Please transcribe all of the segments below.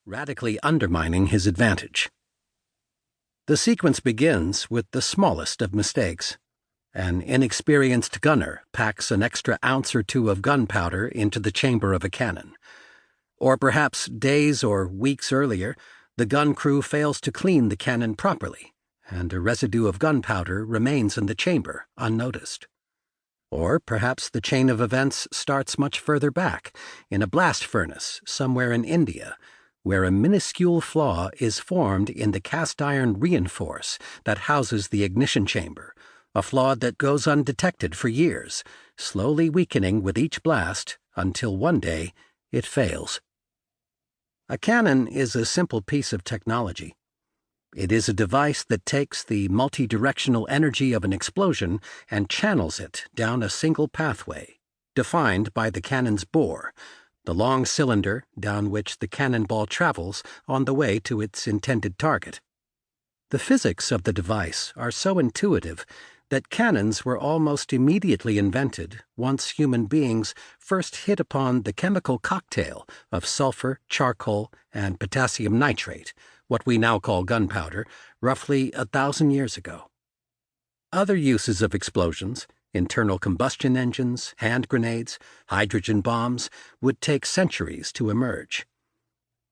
radically undermining his advantage. The sequence begins with the smallest of mistakes. An inexperienced gunner packs an extra ounce or two of gunpowder into the chamber of a cannon. Or perhaps days or weeks earlier, the gun crew fails to clean the cannon properly, and a residue of gunpowder remains in the chamber unnoticed. Or perhaps the chain of events starts much further back, in a blast furnace somewhere in India, where a minuscule flaw is formed in the cast-iron reinforce that houses the ignition chamber, a flaw that goes undetected for years, slowly weakening with each blast until one day it fails. A cannon is a simple piece of technology. It is a device that takes the multi-directional energy of an explosion and channels it down a single pathway, defined by the cannon's bore, the long cylinder down which the cannonball travels on the way to its intended target. The physics of the device are so intuitive that cannons were almost immediately invented once human beings first hit upon the chemical cocktail of sulfur, charcoal, and potassium nitrate, what we now call gunpowder, roughly 1,000 years ago. Other uses of explosions, internal combustion engines, hand grenades, hydrogen bombs, would take centuries to emerge.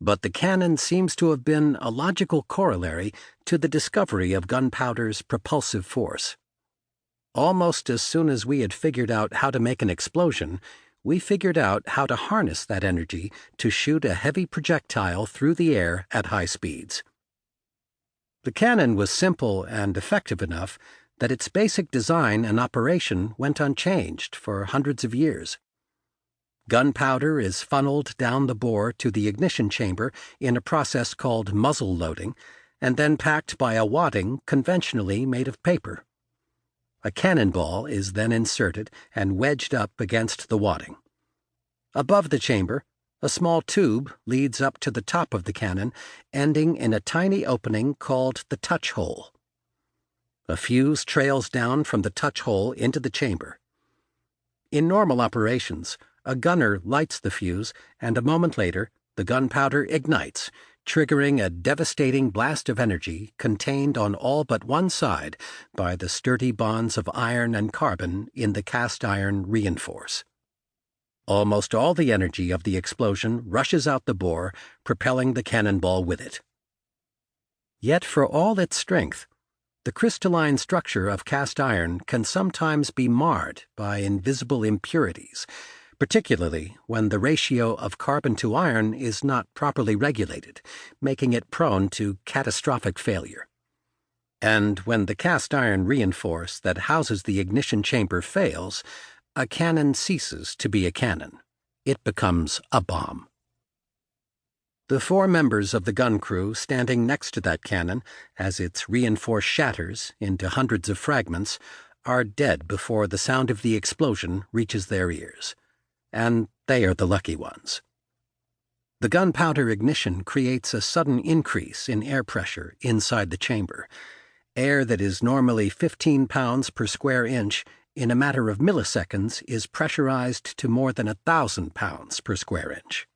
But the cannon seems to have been a logical corollary to the discovery of gunpowder's propulsive force. Almost as soon as we had figured out how to make an explosion, we figured out how to harness that energy to shoot a heavy projectile through the air at high speeds. The cannon was simple and effective enough that its basic design and operation went unchanged for hundreds of years. Gunpowder is funneled down the bore to the ignition chamber in a process called muzzle loading, and then packed by a wadding conventionally made of paper. A cannonball is then inserted and wedged up against the wadding. Above the chamber, a small tube leads up to the top of the cannon, ending in a tiny opening called the touch hole. A fuse trails down from the touch hole into the chamber. In normal operations, a gunner lights the fuse, and a moment later, the gunpowder ignites, triggering a devastating blast of energy contained on all but one side by the sturdy bonds of iron and carbon in the cast-iron reinforce. Almost all the energy of the explosion rushes out the bore, propelling the cannonball with it. Yet for all its strength, the crystalline structure of cast iron can sometimes be marred by invisible impurities, particularly when the ratio of carbon to iron is not properly regulated, making it prone to catastrophic failure. And when the cast iron reinforce that houses the ignition chamber fails, a cannon ceases to be a cannon. It becomes a bomb. The 4 members of the gun crew standing next to that cannon, as its reinforce shatters into hundreds of fragments, are dead before the sound of the explosion reaches their ears. And they are the lucky ones. The gunpowder ignition creates a sudden increase in air pressure inside the chamber. Air that is normally 15 pounds per square inch in a matter of milliseconds is pressurized to more than 1,000 pounds per square inch.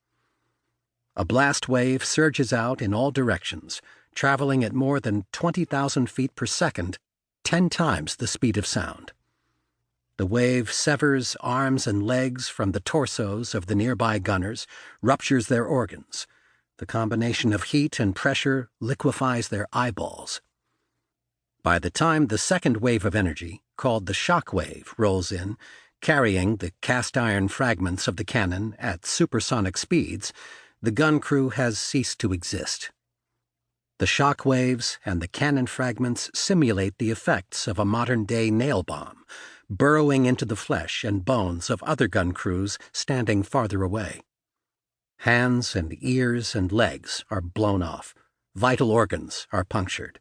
A blast wave surges out in all directions, traveling at more than 20,000 feet per second, 10 times the speed of sound. The wave severs arms and legs from the torsos of the nearby gunners, ruptures their organs. The combination of heat and pressure liquefies their eyeballs. By the time the second wave of energy, called the shock wave, rolls in, carrying the cast-iron fragments of the cannon at supersonic speeds, the gun crew has ceased to exist. The shock waves and the cannon fragments simulate the effects of a modern-day nail bomb, burrowing into the flesh and bones of other gun crews standing farther away. Hands and ears and legs are blown off. Vital organs are punctured.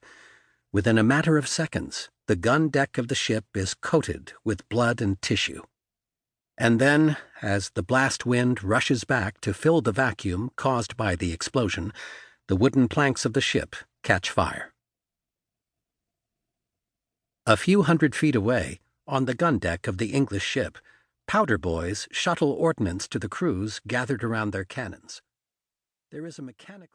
Within a matter of seconds, the gun deck of the ship is coated with blood and tissue. And then, as the blast wind rushes back to fill the vacuum caused by the explosion, the wooden planks of the ship catch fire. A few hundred feet away, on the gun deck of the English ship, powder boys shuttle ordnance to the crews gathered around their cannons. There is a mechanical